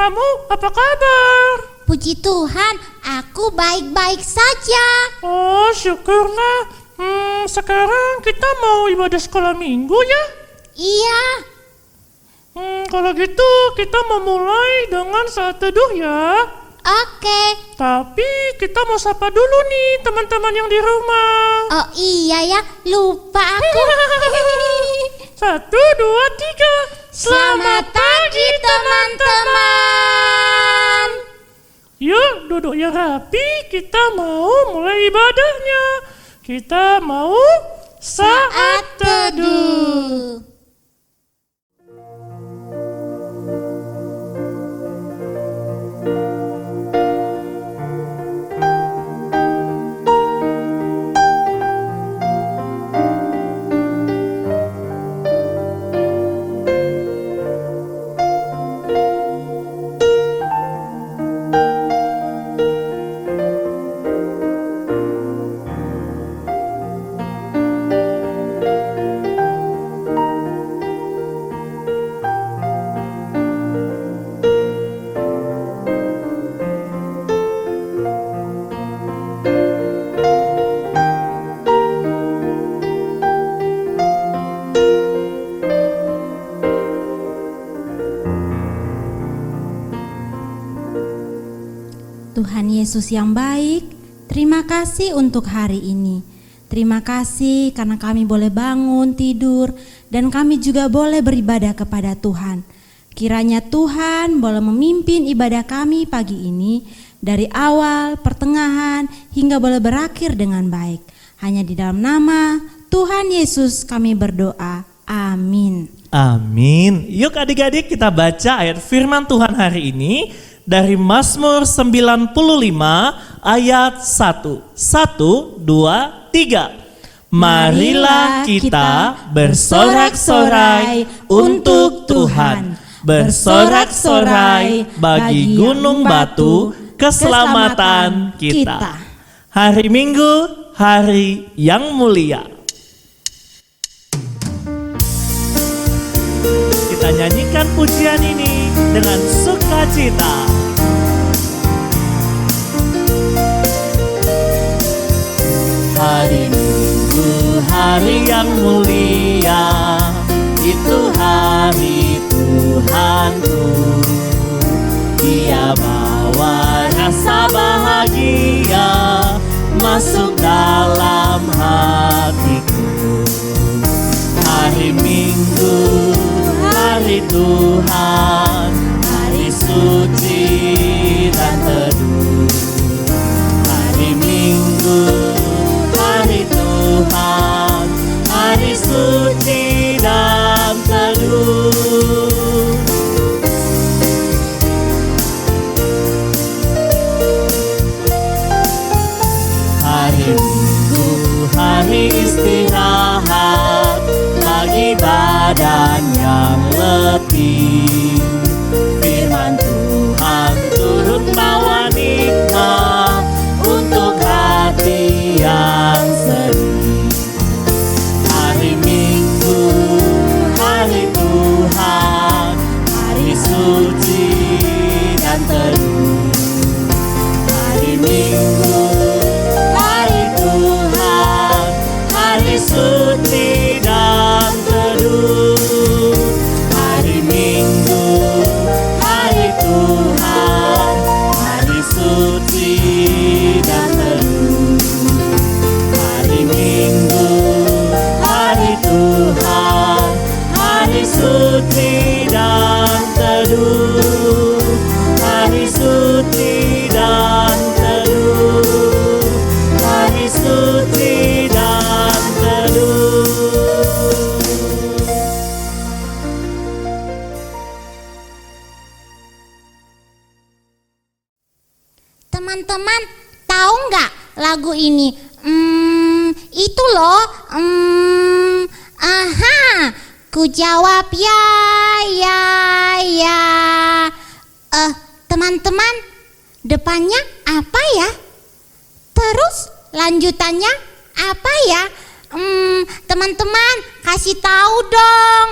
kamu apa kabar? Puji Tuhan, aku baik-baik saja. Oh, syukurlah. Sekarang kita mau ibadah sekolah minggu ya? Iya. Kalau gitu kita mau mulai dengan saat teduh ya. Oke. Tapi kita mau sapa dulu nih teman-teman yang di rumah. Oh iya ya, lupa aku. 1, 2, 3. Selamat pagi teman-teman. Yuk duduk yang rapi, kita mau mulai ibadahnya. Kita mau saat teduh. Tuhan Yesus yang baik, terima kasih untuk hari ini. Terima kasih karena kami boleh bangun, tidur, dan kami juga boleh beribadah kepada Tuhan. Kiranya Tuhan boleh memimpin ibadah kami pagi ini dari awal, pertengahan, hingga boleh berakhir dengan baik. Hanya di dalam nama Tuhan Yesus kami berdoa. Amin. Amin. Yuk adik-adik kita baca ayat firman Tuhan hari ini dari Mazmur 95 ayat 1. 1, 2, 3. Marilah kita bersorak-sorai untuk Tuhan. Bersorak-sorai bagi gunung batu keselamatan kita. Hari Minggu, hari yang mulia. Kita nyanyikan pujian ini dengan sukacita. Hari Minggu, hari yang mulia, itu hari Tuhanku. Dia bawa rasa bahagia masuk dalam hatiku. Hari Minggu, hari Tuhan, hari suci dan teduh. Hari Minggu, hari Tuhan, hari suci dan teduh. Hari Minggu, hari istirahat bagi badan yang letih. Firman Tuhan turun bawa nikmat untuk hati yang sedih. Hari Minggu, hari Tuhan, hari suci dan teduh. Hari Minggu, hari Tuhan, hari suci dan teduh. Hari Minggu, hari Tuhan, hari suci dan teduh. Hari Minggu, hari Tuhan, hari suci dan teduh. Hari suci dan teduh. Hari suci dan teduh. Teman-teman, tahu nggak lagu ini? Itu loh. Ku jawab ya. Teman-teman, depannya apa ya? Terus lanjutannya apa ya? Teman-teman, kasih tahu dong.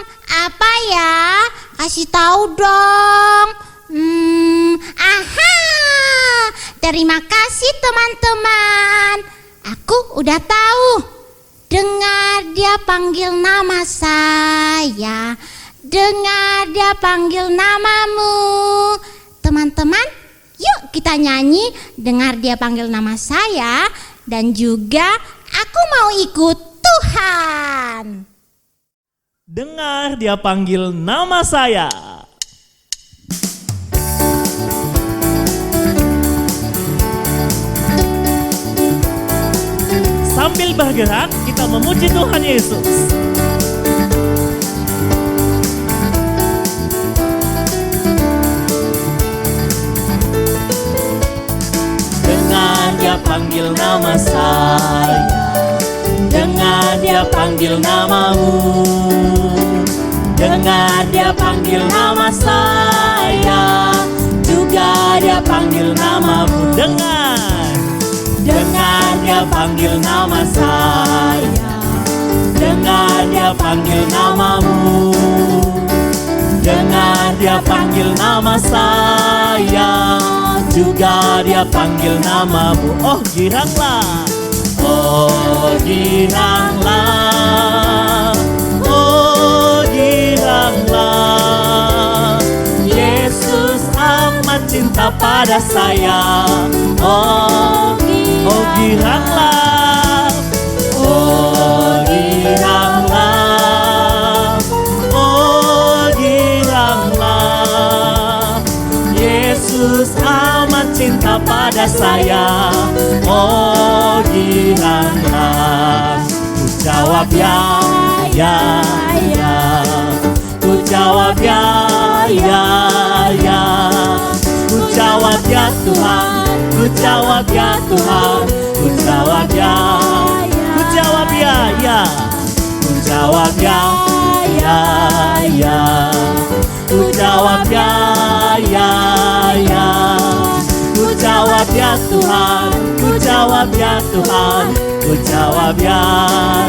Apa ya? Kasih tahu dong. Aha, terima kasih teman-teman. Aku udah tahu. Dengar dia panggil nama saya. Dengar dia panggil namamu. Teman-teman, yuk kita nyanyi dengar dia panggil nama saya. Dan juga aku mau ikut Tuhan. Dengar dia panggil nama saya. Sambil bergerak, kita memuji Tuhan Yesus. Dengar dia panggil nama saya. Dengar dia panggil namamu. Dengar dia panggil nama saya. Juga dia panggil namamu. Dengar dia panggil nama saya. Dengar dia panggil namamu. Dengar dia panggil nama saya. Juga dia panggil namamu. Oh giranglah. Oh giranglah. Oh giranglah. Yesus amat cinta pada saya. Oh giranglah. Oh giranglah. Oh giranglah. Yesus amat cinta pada saya. Oh giranglah. Ku jawab ya, ya, ya. Ku jawab ya, ya, ya. Ku jawab ya Tuhan. Ku jawab ya Tuhan. Ku jawab ya. Ku jawab ya, ya. Ku jawab ya, ya, ya. Ku jawab ya, ya, ya. Ku jawab ya Tuhan. Ku jawab ya Tuhan. Ku jawab ya,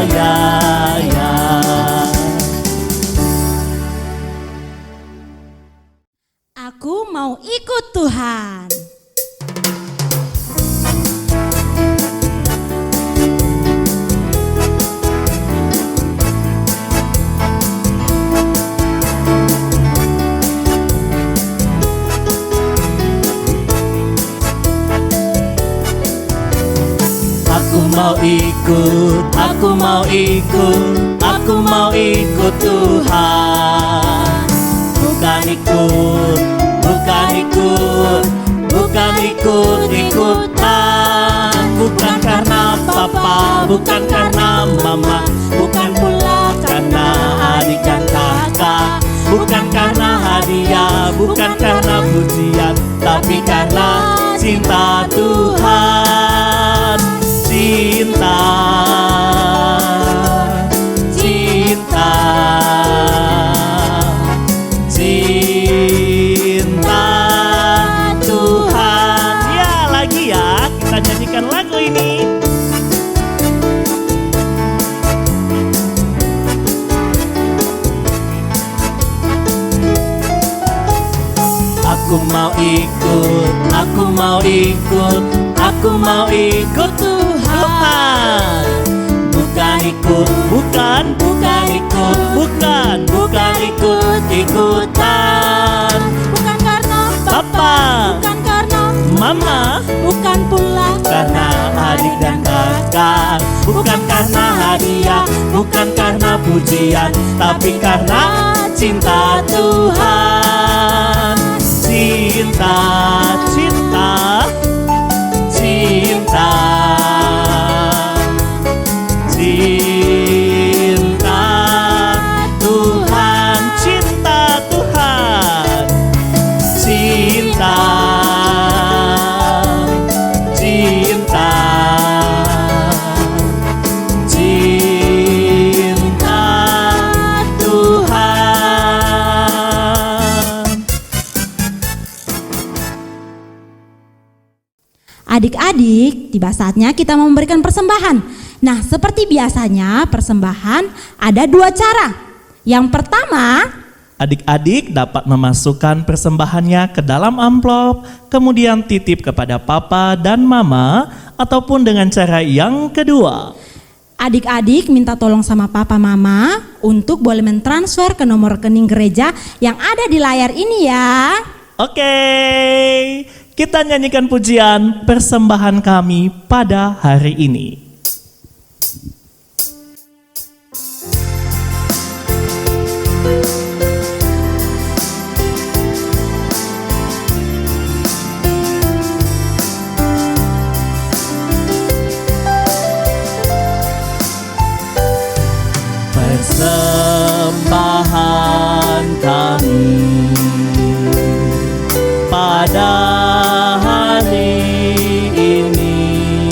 ya, ya. Aku mau ikut Tuhan. Aku mau ikut, aku mau ikut Tuhan. Bukan ikut-ikutan. Bukan karena papa, bukan karena mama, bukan pula karena adik dan kakak. Bukan karena hadiah, bukan karena pujian, tapi karena cinta Tuhan. Cinta Tuhan. Ya lagi ya, kita nyanyikan lagu ini. Aku mau ikut, aku mau ikut, aku mau ikut Tuhan. Bukan ikut-ikutan. Bukan karena Papa, bukan karena Mama, bukan pula karena adik dan kakak. Bukan karena hadiah, bukan karena pujian, tapi karena cinta Tuhan. Cinta Tuhan, cinta Tuhan. Cinta Tuhan. Adik-adik, tiba saatnya kita memberikan persembahan. Nah, seperti biasanya persembahan ada dua cara. Yang pertama Adik-adik dapat memasukkan persembahannya ke dalam amplop, kemudian titip kepada papa dan mama, ataupun dengan cara yang kedua. Adik-adik minta tolong sama papa mama untuk boleh mentransfer ke nomor rekening gereja yang ada di layar ini ya. Oke, kita nyanyikan pujian persembahan kami pada hari ini. Persembahan kami pada hari ini,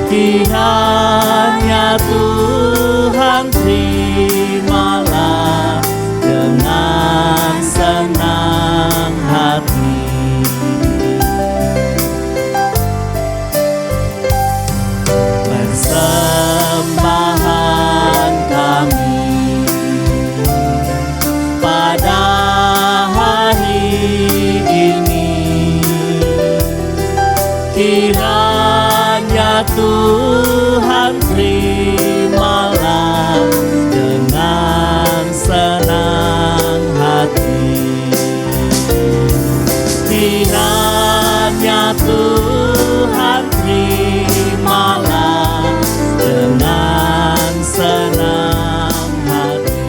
kiranya Tuhan terimalah dengan senang hati. Persembahan kami pada hari ini, kiranya Tuhan terimalah dengan senang hati. Kiranya Tuhan terimalah dengan senang hati.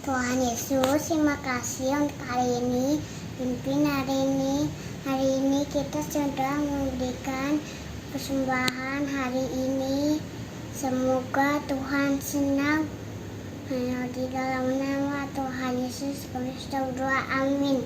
Tuhan Yesus, terima kasih untuk hari ini. Pimpin hari ini kita sudah memberikan persembahan hari ini. Semoga Tuhan senang. Di dalam nama Tuhan Yesus Kristus berdoa, amin.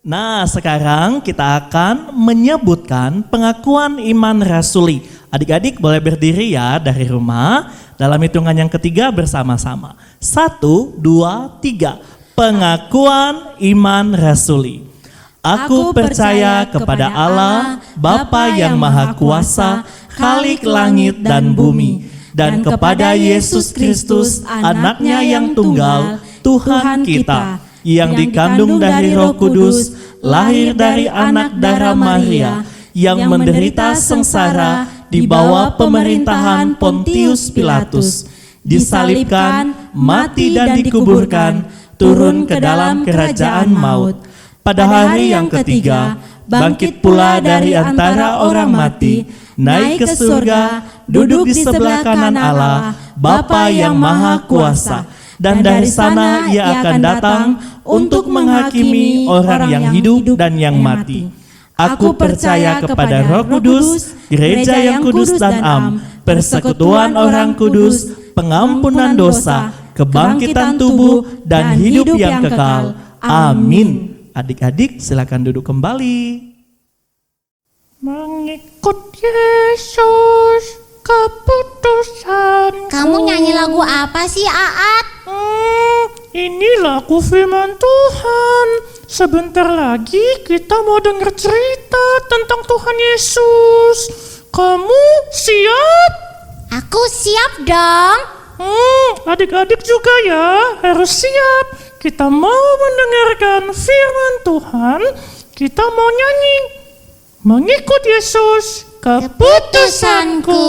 Nah, sekarang kita akan menyebutkan pengakuan iman rasuli. Adik-adik boleh berdiri ya dari rumah. Dalam hitungan yang ketiga bersama-sama. 1, 2, 3. Pengakuan iman rasuli. Aku percaya kepada Allah, Bapa yang Maha Kuasa, Khalik langit dan bumi, dan kepada Yesus Kristus, anaknya yang tunggal, Tuhan kita, yang dikandung dari Roh Kudus, lahir dari anak darah Maria, yang menderita sengsara di bawah pemerintahan Pontius Pilatus, disalibkan, mati dan dikuburkan, turun ke dalam kerajaan maut. Pada hari yang ketiga, bangkit pula dari antara orang mati, naik ke surga, duduk di sebelah kanan Allah, Bapa yang Maha Kuasa, dan dari sana Ia akan datang untuk menghakimi orang yang hidup dan yang mati. Aku percaya kepada Roh Kudus, gereja yang kudus dan am, persekutuan orang kudus, pengampunan dosa, kebangkitan tubuh, dan hidup yang kekal. Amin. Adik-adik silakan duduk kembali. Mengikut Yesus, keputusan. Kamu nyanyi lagu apa sih, Aat? Ini lagu firman Tuhan. Sebentar lagi kita mau dengar cerita tentang Tuhan Yesus. Kamu siap? Aku siap dong. Adik-adik juga ya harus siap. Kita mau mendengarkan firman Tuhan. Kita mau nyanyi. Mengikut Yesus, keputusanku.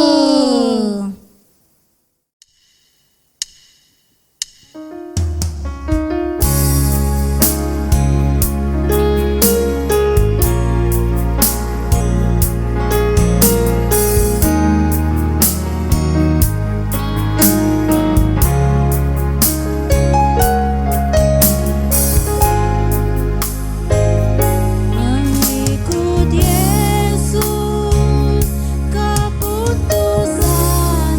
Mengikut Yesus, keputusan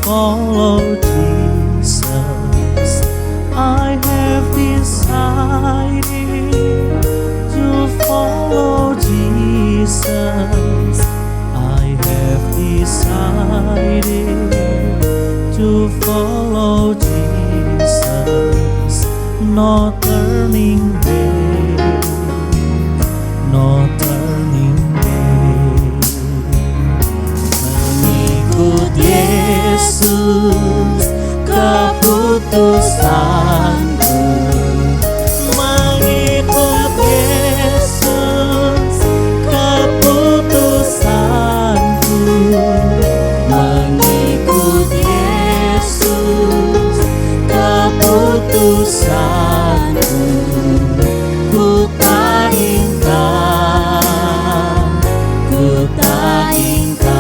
follow Jesus. I have decided to follow Jesus. I have decided to follow Jesus. No turning back, no turning back. Mengikut Yesus keputusanku, mengikut Yesus keputusanku, mengikut Yesus keputusanku, ku tak ingkar, ku tak ingkar.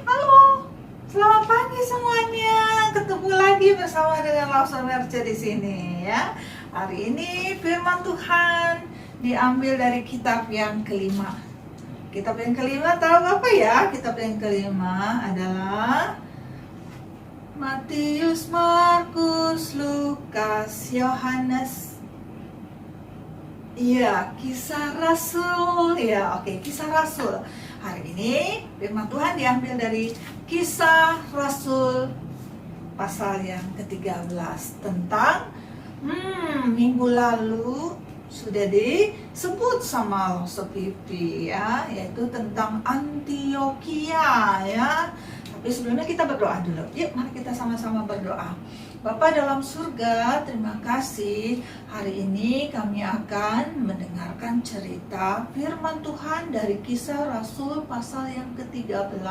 Halo, selamat pagi semuanya. Ketemu lagi bersama dengan Lawson Merce di sini ya. Hari ini firman Tuhan diambil dari kitab yang kelima. Kitab yang kelima tahu apa ya? Kitab yang kelima adalah Matius, Markus, Lukas, Yohanes. Iya, Kisah Rasul ya. Oke, Kisah Rasul. Hari ini firman Tuhan diambil dari Kisah Rasul pasal yang ke-13 tentang minggu lalu sudah disebut sama Sopipi ya, yaitu tentang Antioquia ya. Tapi sebelumnya kita berdoa dulu. Yuk, mari kita sama-sama berdoa. Bapa dalam surga, terima kasih. Hari ini kami akan mendengarkan cerita firman Tuhan dari Kisah Rasul pasal yang ke-13.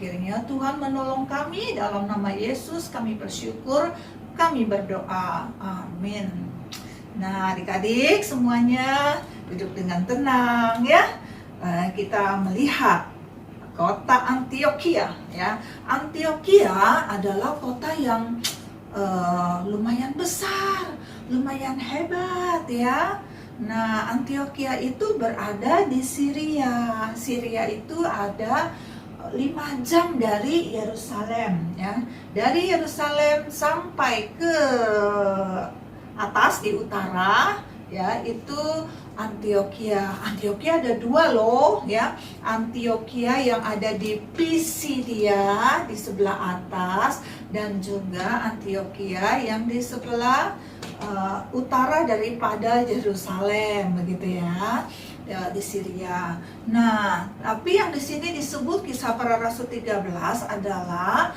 Kiranya Tuhan menolong kami, dalam nama Yesus kami bersyukur, kami berdoa. Amin. Nah, adik-adik semuanya duduk dengan tenang ya. Kita melihat kota Antioquia ya. Antioquia adalah kota yang lumayan besar, lumayan hebat ya. Nah, Antioquia itu berada di Syria. Syria itu ada 5 jam dari Yerusalem ya. Dari Yerusalem sampai ke atas di utara ya, itu Antioquia. Antioquia ada 2 loh ya. Antioquia yang ada di Pisidia di sebelah atas, dan juga Antioquia yang di sebelah utara daripada Yerusalem begitu ya, di Syria. Nah, tapi yang di sini disebut Kisah Para Rasul 13 adalah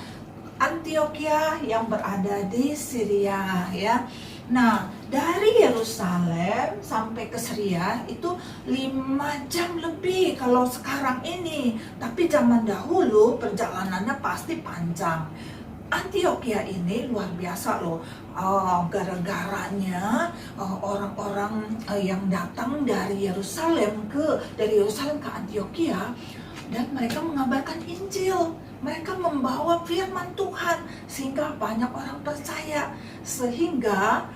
Antioquia yang berada di Syria ya. Nah, dari Yerusalem sampai ke Syria itu 5 jam lebih kalau sekarang ini. Tapi zaman dahulu perjalanannya pasti panjang. Antioquia ini luar biasa loh. Gara-garanya orang-orang yang datang dari Yerusalem ke Antioquia, dan mereka mengabarkan Injil. Mereka membawa firman Tuhan sehingga banyak orang percaya. Sehingga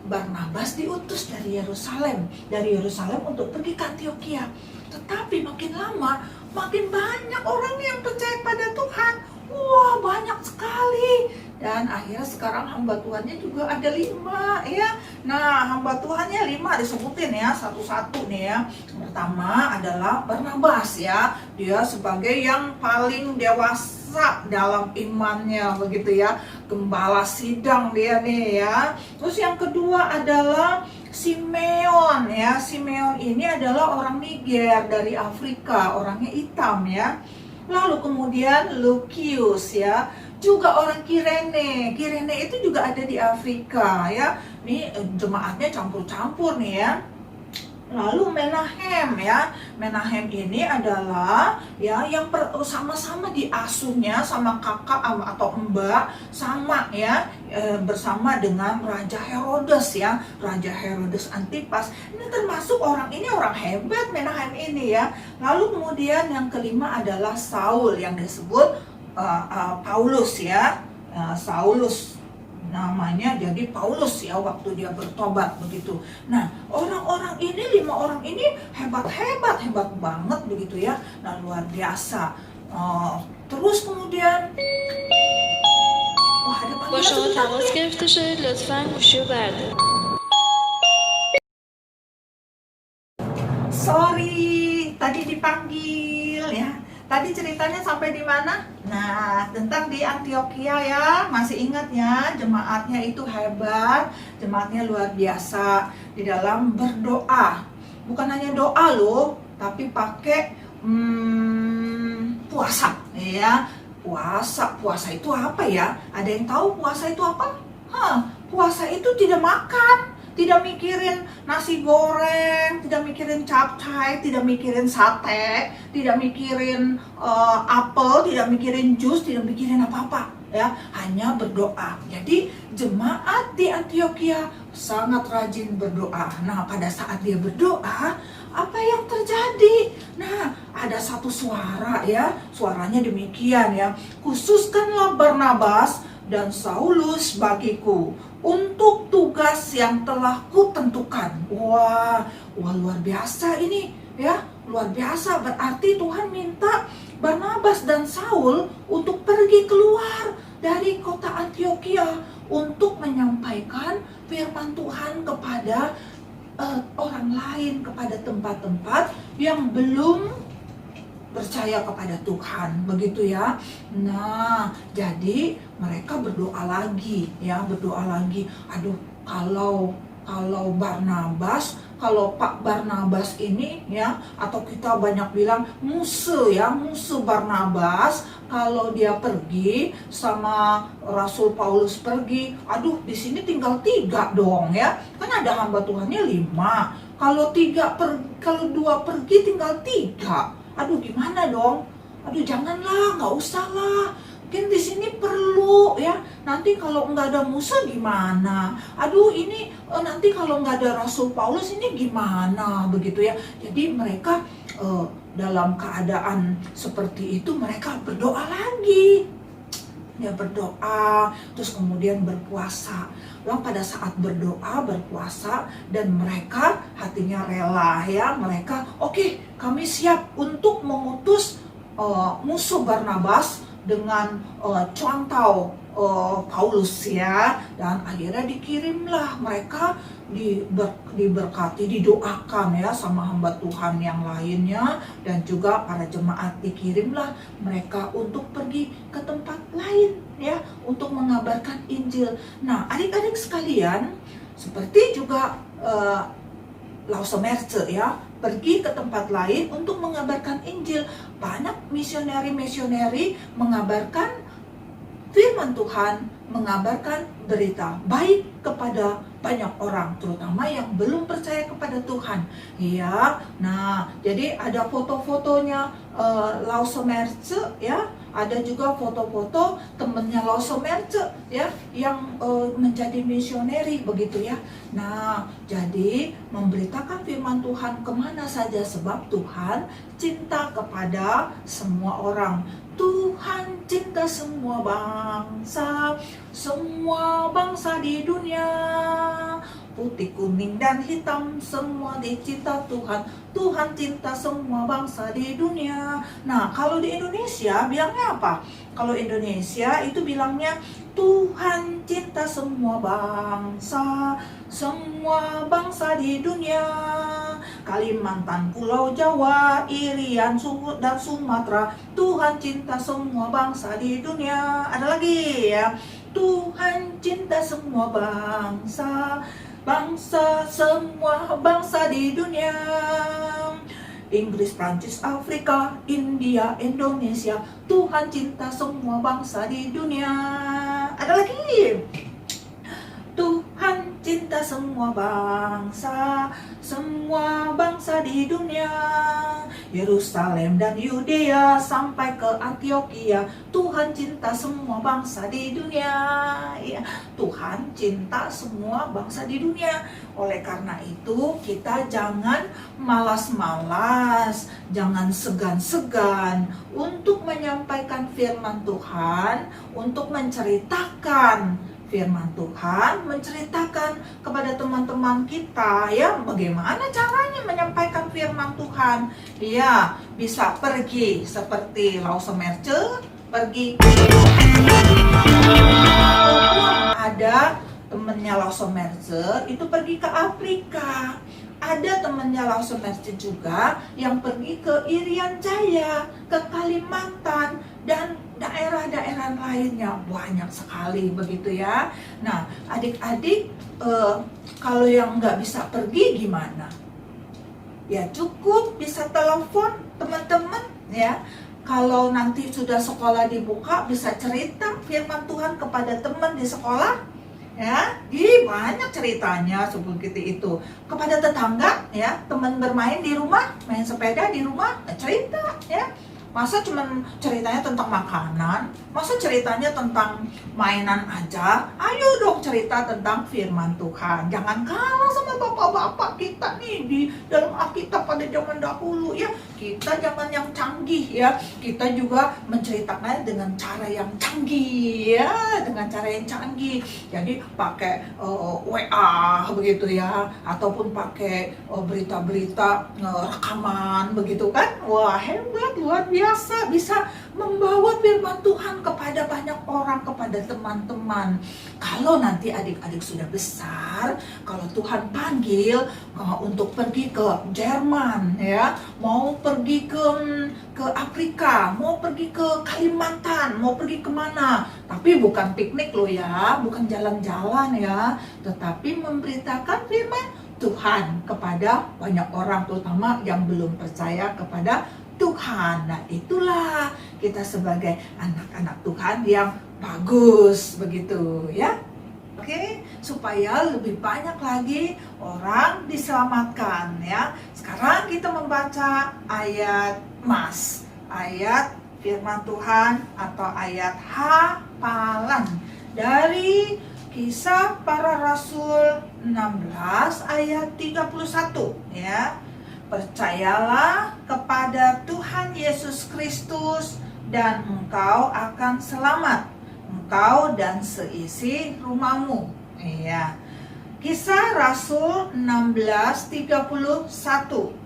Barnabas diutus dari Yerusalem untuk pergi ke Antioquia. Tetapi makin lama makin banyak orang yang percaya pada Tuhan. Wah, banyak sekali. Dan akhirnya sekarang hamba Tuhannya juga ada 5 ya. Nah, hamba Tuhannya 5 disebutin ya, satu-satu nih ya. Pertama adalah Barnabas ya. Dia sebagai yang paling dewasa dalam imannya begitu ya. Gembala sidang dia nih ya. Terus yang kedua adalah Simeon ya. Simeon ini adalah orang Niger dari Afrika, orangnya hitam ya. Lalu kemudian Lukius ya, juga orang Kirene. Kirene itu juga ada di Afrika ya. Ini jemaatnya campur-campur nih ya. Lalu Menahem ya, Menahem ini adalah ya yang sama-sama diasuhnya sama kakak atau mbak sama ya, bersama dengan Raja Herodes ya, Raja Herodes Antipas. Ini termasuk orang hebat Menahem ini ya. Lalu kemudian yang kelima adalah Saul yang disebut Paulus ya, Saulus namanya jadi Paulus ya waktu dia bertobat begitu. Nah, orang-orang ini 5 orang ini hebat banget begitu ya. Nah, luar biasa. Terus kemudian wah, ada با panggilan شما sebentar تماس nih. گرفته شده لطفاً گوشی رو بردارید. Sorry, tadi dipanggil ya. Tadi ceritanya sampai di mana? Nah, tentang di Antioquia ya. Masih ingat ya, jemaatnya itu hebat, jemaatnya luar biasa di dalam berdoa. Bukan hanya doa loh, tapi pakai puasa ya. Puasa itu apa ya? Ada yang tahu puasa itu apa? Puasa itu tidak makan, tidak mikirin nasi goreng, tidak mikirin capcay, tidak mikirin sate, tidak mikirin apel, tidak mikirin jus, tidak mikirin apa-apa ya, hanya berdoa. Jadi jemaat di Antioquia sangat rajin berdoa. Nah, pada saat dia berdoa, apa yang terjadi? Nah, ada satu suara ya, suaranya demikian ya. Khususkanlah Barnabas dan Saulus bagiku untuk tugas yang telah kutentukan. Wah, luar biasa ini ya, luar biasa. Berarti Tuhan minta Barnabas dan Saul untuk pergi keluar dari kota Antioquia untuk menyampaikan firman Tuhan kepada orang lain, kepada tempat-tempat yang belum percaya kepada Tuhan, begitu ya. Nah, jadi mereka berdoa lagi ya, berdoa lagi. Aduh, kalau Pak Barnabas ini ya, atau kita banyak bilang musuh Barnabas, kalau dia pergi sama Rasul Paulus pergi, aduh di sini tinggal 3 dong ya. Kan ada hamba Tuhannya 5. Kalau 2 pergi tinggal 3. Aduh gimana dong? Aduh janganlah, nggak usah lah. Mungkin di sini perlu ya. Nanti kalau nggak ada Musa gimana? Aduh ini nanti kalau nggak ada Rasul Paulus ini gimana? Begitu ya. Jadi mereka dalam keadaan seperti itu mereka berdoa lagi. Ya berdoa, terus kemudian berpuasa. Lalu pada saat berdoa, berpuasa, dan mereka hatinya rela ya. Mereka oke, kami siap untuk mengutus musuh Barnabas dengan contoh Paulus ya. Dan akhirnya dikirimlah mereka, diberkati, didoakan ya sama hamba Tuhan yang lainnya, dan juga para jemaat dikirimlah mereka untuk pergi ke tempat lain ya, untuk mengabarkan Injil. Nah, adik-adik sekalian, seperti juga Lausemerce ya, pergi ke tempat lain untuk mengabarkan Injil. Banyak misioneri mengabarkan firman Tuhan, mengabarkan berita baik kepada banyak orang, terutama yang belum percaya kepada Tuhan ya. Nah, jadi ada foto-fotonya Lausemerce ya, ada juga foto-foto temennya Lausemerce ya, yang menjadi misioneri begitu ya. Nah, jadi memberitakan firman Tuhan kemana saja, sebab Tuhan cinta kepada semua orang. Tuhan cinta semua bangsa di dunia. Putih, kuning, dan hitam semua dicinta Tuhan. Tuhan cinta semua bangsa di dunia. Nah, kalau di Indonesia bilangnya apa? Kalau Indonesia itu bilangnya Tuhan cinta semua bangsa di dunia. Kalimantan, Pulau Jawa, Irian, Sumut, dan Sumatera. Tuhan cinta semua bangsa di dunia. Ada lagi ya. Tuhan cinta semua semua bangsa di dunia. Inggris, Prancis, Afrika, India, Indonesia. Tuhan cinta semua bangsa di dunia. Ada lagi. Tuhan cinta semua semua bangsa di dunia. Yerusalem dan Yudea sampai ke Antioquia. Tuhan cinta semua bangsa di dunia. Ya, Tuhan cinta semua bangsa di dunia. Oleh karena itu, kita jangan malas-malas, jangan segan-segan untuk menyampaikan firman Tuhan, untuk menceritakan firman Tuhan, menceritakan kepada teman-teman kita, ya, bagaimana caranya menyampaikan firman Tuhan. Ya, bisa pergi seperti Lause Merce, pergi ada temennya Lause Merce itu pergi ke Afrika. Ada temannya Lause Merce juga yang pergi ke Irian Jaya, ke Kalimantan, dan daerah-daerah lainnya. Banyak sekali begitu ya. Nah, adik-adik, kalau yang nggak bisa pergi gimana? Ya cukup bisa telepon teman-teman ya. Kalau nanti sudah sekolah dibuka, bisa cerita firman Tuhan kepada teman di sekolah. Ya, banyak ceritanya seperti itu. Kepada tetangga, ya, teman bermain di rumah, main sepeda di rumah, cerita, ya. Masa cuma ceritanya tentang makanan? Masa ceritanya tentang mainan aja? Ayo dong cerita tentang firman Tuhan. Jangan kalah sama bapak-bapak kita nih di dalam Alkitab pada zaman dahulu ya. Kita zaman yang canggih ya. Kita juga menceritakan dengan cara yang canggih ya, dengan cara yang canggih. Jadi pakai WA begitu ya, ataupun pakai berita-berita rekaman begitu kan. Wah, hebat, luar biasa, bisa membawa firman Tuhan kepada banyak orang, kepada teman-teman. Kalau nanti adik-adik sudah besar, kalau Tuhan panggil untuk pergi ke Jerman ya, mau pergi ke Afrika, mau pergi ke Kalimantan, mau pergi kemana, tapi bukan piknik loh ya, bukan jalan-jalan ya, tetapi memberitakan firman Tuhan kepada banyak orang, terutama yang belum percaya kepada Tuhan. Nah, itulah kita sebagai anak-anak Tuhan yang bagus begitu ya. Oke, supaya lebih banyak lagi orang diselamatkan ya. Sekarang kita membaca ayat mas, ayat firman Tuhan atau ayat hafalan dari Kisah Para Rasul 16 ayat 31 ya. Percayalah kepada Tuhan Yesus Kristus dan engkau akan selamat, engkau dan seisi rumahmu. Iya. Kisah Rasul 16:31.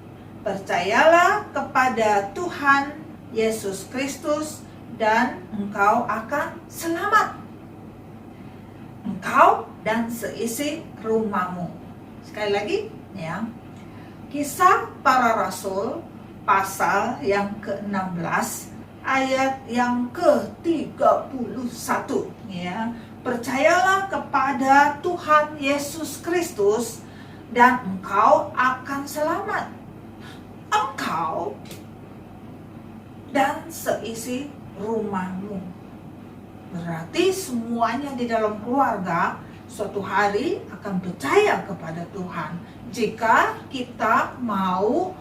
Percayalah kepada Tuhan Yesus Kristus dan engkau akan selamat, engkau dan seisi rumahmu. Sekali lagi ya. Kisah Para Rasul pasal yang ke-16 ayat yang ke-31 ya. Percayalah kepada Tuhan Yesus Kristus dan engkau akan selamat, engkau dan seisi rumahmu. Berarti semuanya di dalam keluarga suatu hari akan percaya kepada Tuhan jika kita mau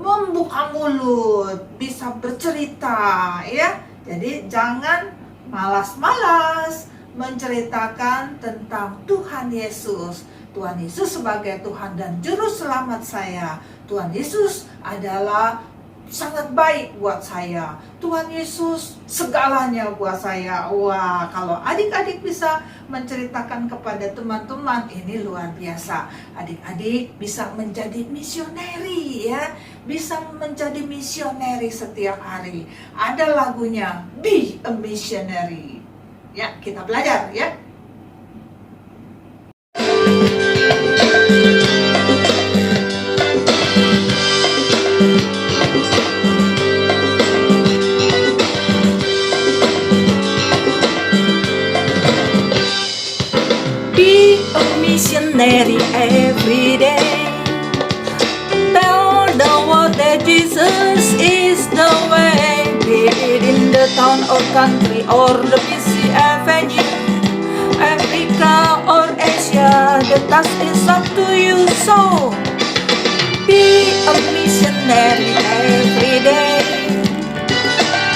membuka mulut, bisa bercerita ya. Jadi jangan malas-malas menceritakan tentang Tuhan Yesus. Tuhan Yesus sebagai Tuhan dan Juru Selamat saya. Tuhan Yesus adalah sangat baik buat saya. Tuhan Yesus segalanya buat saya. Wah, kalau adik-adik bisa menceritakan kepada teman-teman, ini luar biasa. Adik-adik bisa menjadi misioneri ya. Bisa menjadi misioneri setiap hari. Ada lagunya, Be a Missionary. Ya, kita belajar ya. Missionary every day. Tell the world that Jesus is the way. Be it in the town or country or the busy avenue, Africa or Asia, the task is up to you. So be a missionary every day.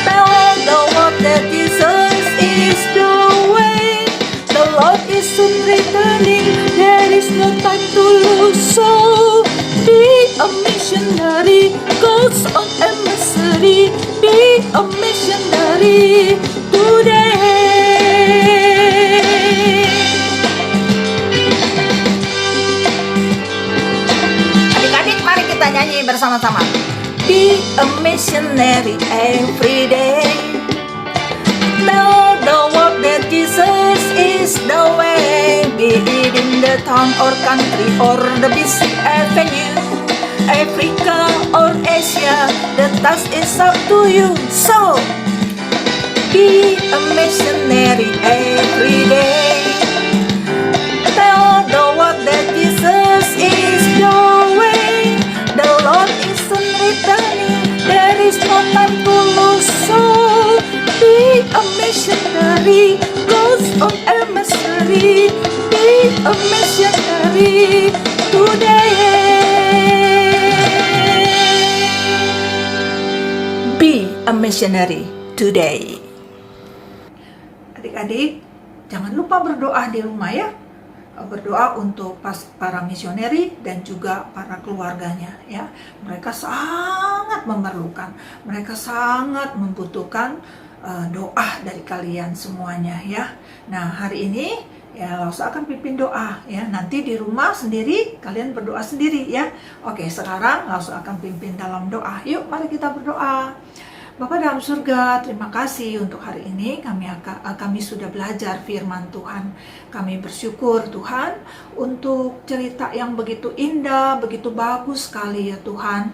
Tell the world that Jesus is the way. The Lord is soon returning, there is no time to lose. So be a missionary, goes on emissary. Be a missionary today. Adik-adik, mari kita nyanyi bersama-sama. Be a missionary every day. Tell the world that Jesus is the way. Be it in the town or country or the busy avenue, Africa or Asia, the task is up to you. So be a missionary every day. Tell the world that Jesus is the way. The Lord is soon returning, there is no time to lose. So be a missionary, goes on emissary. Be a missionary today. Be a missionary today. Adik-adik, jangan lupa berdoa di rumah ya. Berdoa untuk para misioneri dan juga para keluarganya ya. Mereka sangat memerlukan, mereka sangat membutuhkan doa dari kalian semuanya ya. Nah, hari ini ya Lausa akan pimpin doa ya. Nanti di rumah sendiri kalian berdoa sendiri ya. Oke, sekarang Lausa akan pimpin dalam doa. Yuk, mari kita berdoa. Bapa dalam surga, terima kasih untuk hari ini kami sudah belajar firman Tuhan. Kami bersyukur Tuhan untuk cerita yang begitu indah, begitu bagus sekali ya Tuhan,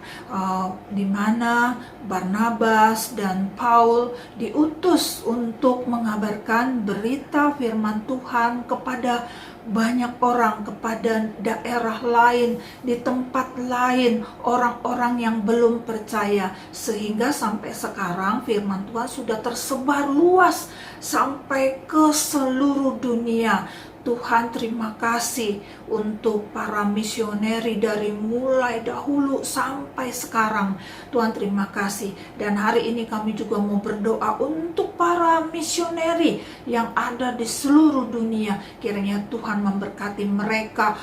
di mana Barnabas dan Paul diutus untuk mengabarkan berita firman Tuhan kepada banyak orang, kepada daerah lain, di tempat lain, orang-orang yang belum percaya, sehingga sampai sekarang firman Tuhan sudah tersebar luas sampai ke seluruh dunia. Tuhan, terima kasih untuk para misioneri dari mulai dahulu sampai sekarang. Tuhan, terima kasih. Dan hari ini kami juga mau berdoa untuk para misioneri yang ada di seluruh dunia. Kiranya Tuhan memberkati mereka,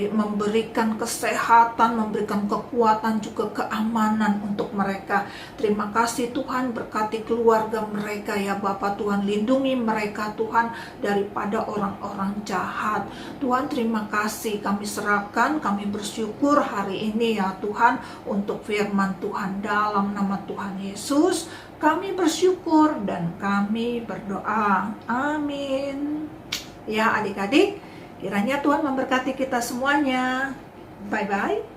memberikan kesehatan, memberikan kekuatan, juga keamanan untuk mereka. Terima kasih Tuhan, berkati keluarga mereka ya Bapak. Tuhan, lindungi mereka Tuhan daripada orang-orang jahat. Tuhan, terima kasih, kami serahkan, kami bersyukur hari ini ya Tuhan untuk firman Tuhan. Dalam nama Tuhan Yesus kami bersyukur dan kami berdoa, amin. Ya adik-adik, kiranya Tuhan memberkati kita semuanya. Bye-bye.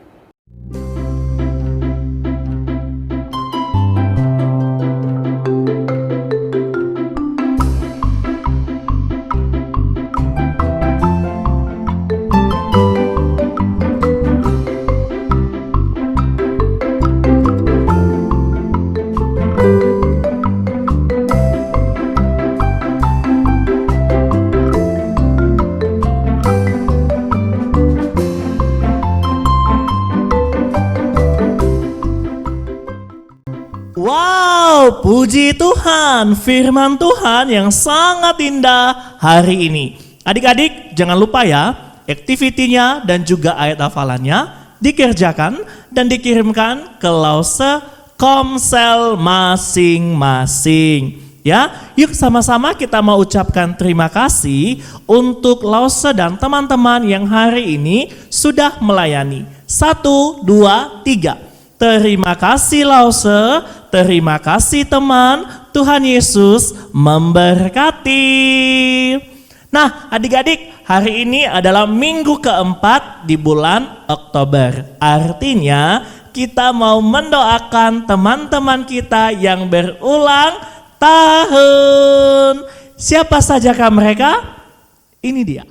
Wow, puji Tuhan, firman Tuhan yang sangat indah hari ini. Adik-adik, jangan lupa ya, aktivitinya dan juga ayat hafalannya dikerjakan dan dikirimkan ke Lause Komsel masing-masing. Ya, yuk sama-sama kita mau ucapkan terima kasih untuk Lause dan teman-teman yang hari ini sudah melayani. 1, 2, 3. Terima kasih Lause, terima kasih teman, Tuhan Yesus memberkati. Nah adik-adik, hari ini adalah minggu keempat di bulan Oktober. Artinya kita mau mendoakan teman-teman kita yang berulang tahun. Siapa sajakah mereka? Ini dia.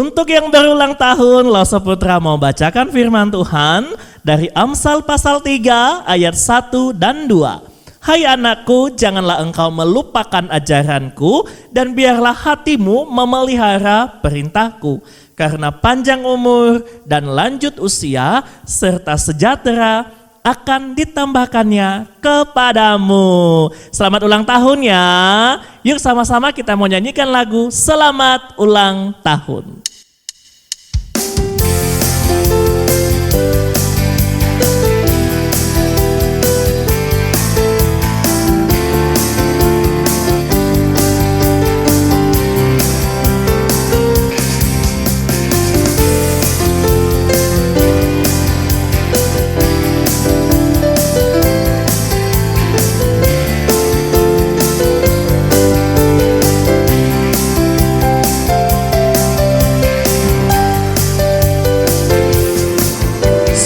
Untuk yang berulang tahun, Lause Putra mau bacakan firman Tuhan dari Amsal pasal 3 ayat 1 dan 2. Hai anakku, janganlah engkau melupakan ajaranku dan biarlah hatimu memelihara perintahku. Karena panjang umur dan lanjut usia serta sejahtera akan ditambahkannya kepadamu. Selamat ulang tahun ya. Yuk sama-sama kita mau nyanyikan lagu Selamat Ulang Tahun.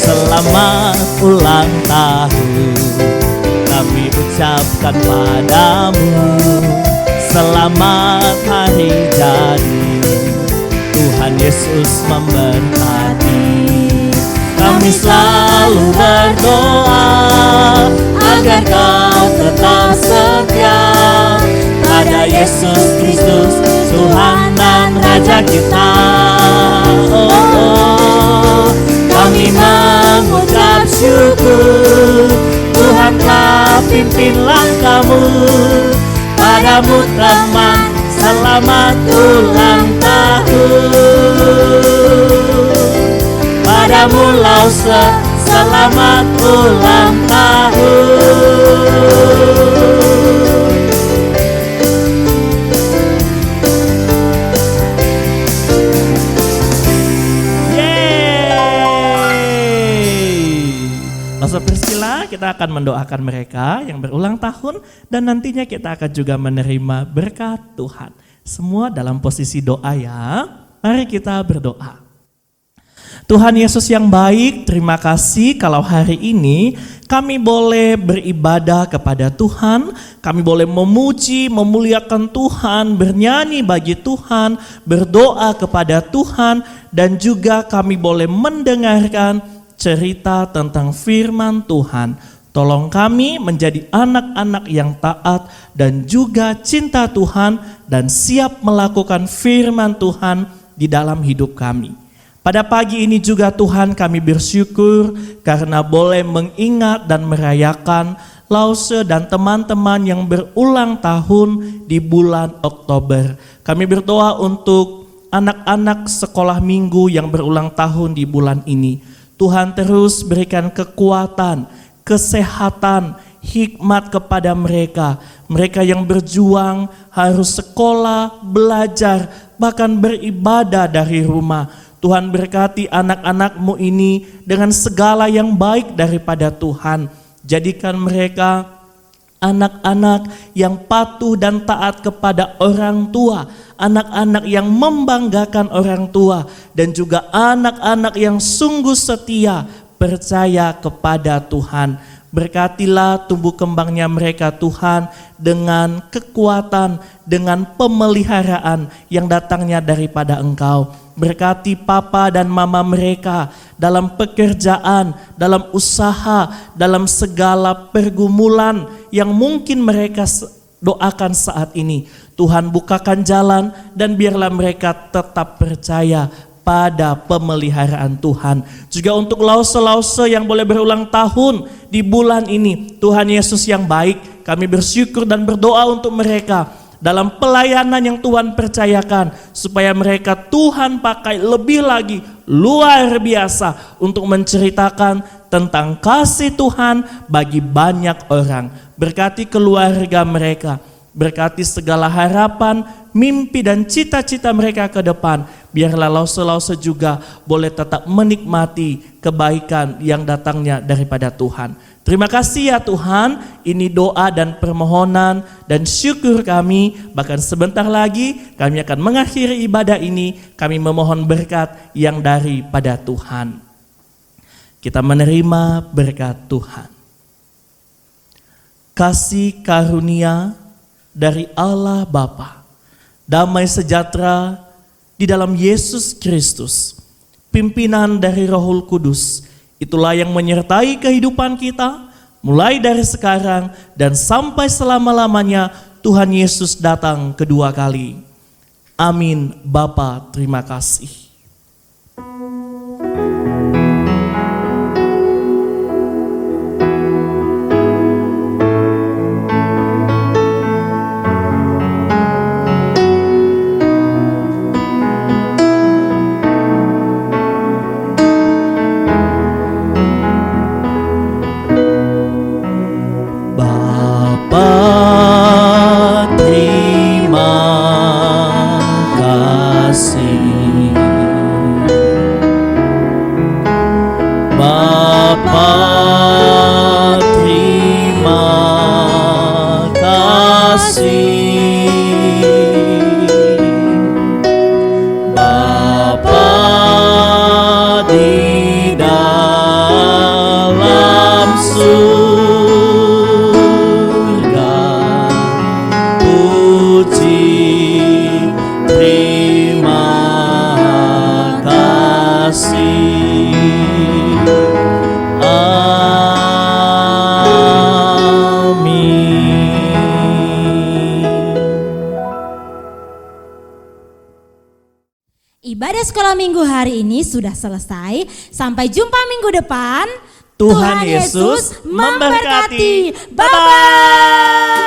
Selamat ulang tahun kami ucapkan padamu. Selamat hari jadi, Tuhan Yesus memberkati. Kami selalu berdoa agar kau tetap setia pada Yesus Kristus, Tuhan dan Raja kita. Kami mengucap syukur, Tuhan telah pimpin langkahmu. Padamu teman, selamat ulang tahun. Padamu Lause, selamat ulang tahun. Priscilla, kita akan mendoakan mereka yang berulang tahun dan nantinya kita akan juga menerima berkat Tuhan. Semua dalam posisi doa ya. Mari kita berdoa. Tuhan Yesus yang baik, terima kasih kalau hari ini kami boleh beribadah kepada Tuhan, kami boleh memuji, memuliakan Tuhan, bernyanyi bagi Tuhan, berdoa kepada Tuhan, dan juga kami boleh mendengarkan cerita tentang firman Tuhan. Tolong kami menjadi anak-anak yang taat dan juga cinta Tuhan dan siap melakukan firman Tuhan di dalam hidup kami. Pada pagi ini juga Tuhan kami bersyukur karena boleh mengingat dan merayakan Lause dan teman-teman yang berulang tahun di bulan Oktober. Kami berdoa untuk anak-anak sekolah minggu yang berulang tahun di bulan ini. Tuhan terus berikan kekuatan, kesehatan, hikmat kepada mereka. Mereka yang berjuang harus sekolah, belajar, bahkan beribadah dari rumah. Tuhan berkati anak-anak-Mu ini dengan segala yang baik daripada Tuhan. Jadikan mereka anak-anak yang patuh dan taat kepada orang tua, anak-anak yang membanggakan orang tua, dan juga anak-anak yang sungguh setia percaya kepada Tuhan. Berkatilah tumbuh kembangnya mereka Tuhan dengan kekuatan, dengan pemeliharaan yang datangnya daripada Engkau. Berkati papa dan mama mereka dalam pekerjaan, dalam usaha, dalam segala pergumulan yang mungkin mereka doakan saat ini. Tuhan bukakan jalan dan biarlah mereka tetap percaya pada pemeliharaan Tuhan. Juga untuk Lause-Lause yang boleh berulang tahun di bulan ini, Tuhan Yesus yang baik, kami bersyukur dan berdoa untuk mereka dalam pelayanan yang Tuhan percayakan, supaya mereka Tuhan pakai lebih lagi luar biasa untuk menceritakan tentang kasih Tuhan bagi banyak orang. Berkati keluarga mereka, berkati segala harapan, mimpi dan cita-cita mereka ke depan. Biarlah Lause-Lause juga boleh tetap menikmati kebaikan yang datangnya daripada Tuhan. Terima kasih ya Tuhan, ini doa dan permohonan dan syukur kami. Bahkan sebentar lagi kami akan mengakhiri ibadah ini, kami memohon berkat yang daripada Tuhan. Kita menerima berkat Tuhan. Kasih karunia dari Allah Bapa, damai sejahtera di dalam Yesus Kristus. Pimpinan dari Rohul Kudus, itulah yang menyertai kehidupan kita, mulai dari sekarang dan sampai selama-lamanya Tuhan Yesus datang kedua kali. Amin. Bapa, terima kasih. Ibadah sekolah minggu hari ini sudah selesai. Sampai jumpa minggu depan. Tuhan Yesus memberkati. Bye-bye.